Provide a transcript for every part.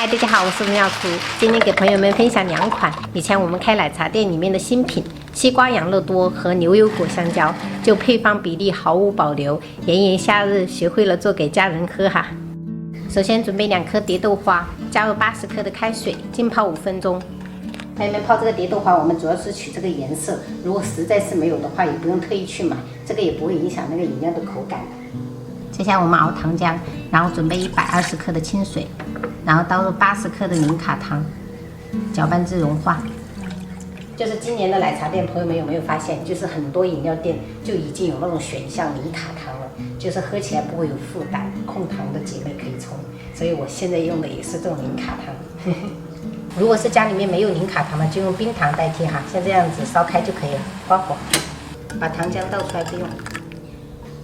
嗨，大家好，我是妙厨。今天给朋友们分享2款以前我们开奶茶店里面的新品：西瓜养乐多和牛油果香蕉，就配方比例毫无保留。炎炎夏日，学会了做给家人喝哈。首先准备2颗蝶豆花，加入80克的开水，浸泡5分钟。朋友们，泡这个蝶豆花，我们主要是取这个颜色，如果实在是没有的话，也不用特意去买，这个也不会影响那个饮料的口感。接下来我们熬糖浆，然后准备120克的清水，然后倒入80克的零卡糖，搅拌至融化。就是今年的奶茶店，朋友们有没有发现，就是很多饮料店就已经有那种选项零卡糖了，就是喝起来不会有负担，控糖的姐妹可以冲。所以我现在用的也是这种零卡糖。如果是家里面没有零卡糖的，就用冰糖代替哈，像这样子烧开就可以了，关火，把糖浆倒出来备用。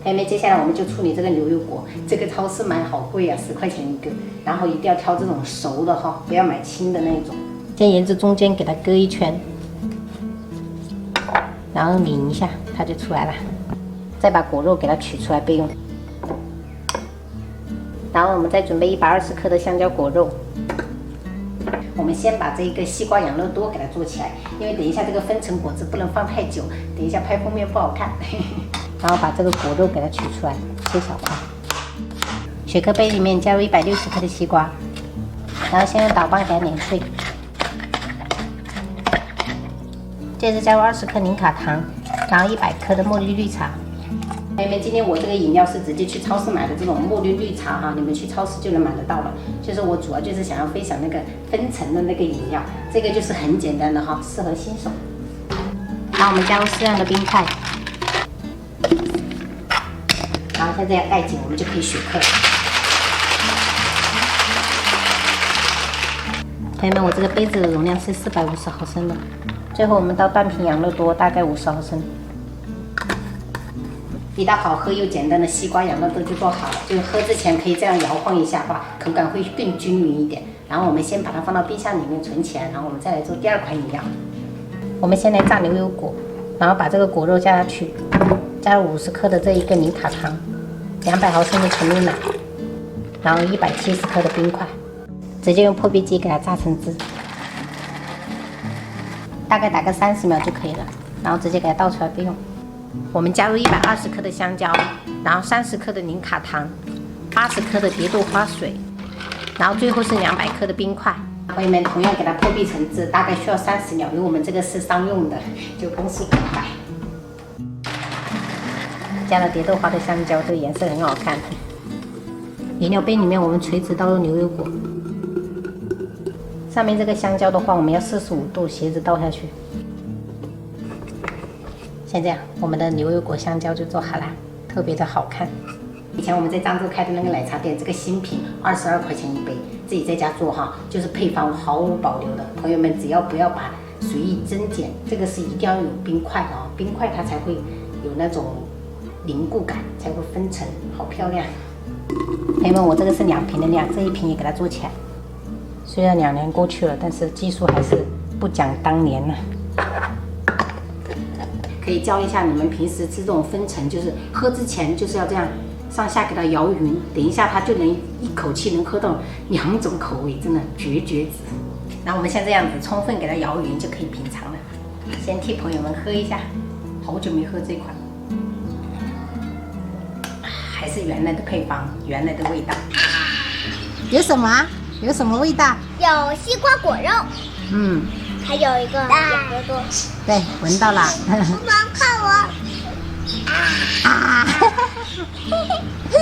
朋友们，接下来我们就处理这个牛油果，这个超市买好贵啊，10块钱一个，然后一定要挑这种熟的哈，不要买青的那种。先沿着中间给它割一圈，然后拧一下，它就出来了。再把果肉给它取出来备用。然后我们再准备120克的香蕉果肉。我们先把这个西瓜养乐多给它做起来，因为等一下这个分层果子不能放太久，等一下拍封面不好看。然后把这个果肉给它取出来，切小块。雪克杯里面加入160克的西瓜，然后先用捣棒给它碾碎。接着加入20克零卡糖，然后100克的茉莉绿茶。朋友们，今天我这个饮料是直接去超市买的这种茉莉绿茶哈，你们去超市就能买得到了。就是我主要就是想要分享那个分层的那个饮料，这个就是很简单的哈，适合新手。然后我们加入适量的冰块。然后像这样盖紧，我们就可以雪克了。朋友们，我这个杯子的容量是450毫升的。最后我们倒半瓶养乐多，大概50毫升。一道好喝又简单的西瓜养乐多就做好了，就是喝之前可以这样摇晃一下吧，口感会更均匀一点。然后我们先把它放到冰箱里面存起来，然后我们再来做第2款饮料。我们先来榨牛油果，然后把这个果肉加下去，加入50克的这一个零卡糖，200毫升的纯牛奶，然后170克的冰块，直接用破壁机给它榨成汁，大概打个30秒就可以了，然后直接给它倒出来备用。我们加入120克的香蕉，然后30克的零卡糖，80克的蝶豆花水，然后最后是200克的冰块。朋友们，同样给它破壁成汁，大概需要30秒，因为我们这个是商用的，就公速很快。加了蝶豆花的香蕉，这个颜色很好看。饮料杯里面我们垂直倒入牛油果，上面这个香蕉的话，我们要45度斜着倒下去。像这样，我们的牛油果香蕉就做好了，特别的好看。以前我们在漳州开的那个奶茶店，这个新品22块钱一杯，自己在家做哈，就是配方毫无保留的。朋友们只要不要把随意增减，这个是一定要有冰块的哦，冰块它才会有那种凝固感，才会分层，好漂亮。朋友们，我这个是2瓶的量，这一瓶也给它做起来。虽然2年过去了，但是技术还是不讲当年了。可以教一下你们平时吃这种分层，就是喝之前就是要这样上下给它摇匀，等一下它就能一口气能喝到2种口味，真的绝子。然后我们像这样子充分给它摇匀就可以品尝了。先替朋友们喝一下，好久没喝这款，还是原来的配方，原来的味道。有什么啊？有什么味道？有西瓜果肉。还有一个养乐多。对，闻到了。妈妈看我。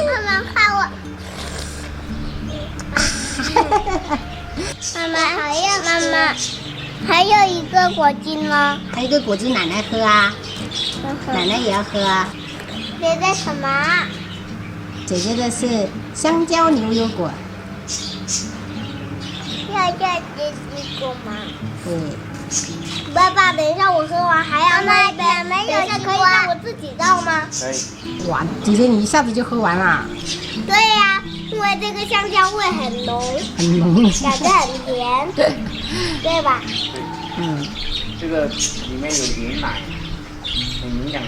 妈妈看我。妈妈，还有一个果汁吗？还有一个果汁，奶奶喝啊。奶奶也要喝啊。别的什么？姐姐的是香蕉牛油果。要这西果吗？对。爸爸，等一下我喝完还要那一杯，没有西瓜，可以让我自己倒吗？可以。哇，姐姐你一下子就喝完了。对呀，因为这个香蕉味很浓，很浓，感觉很甜，对吧？这个里面有牛奶，很营养。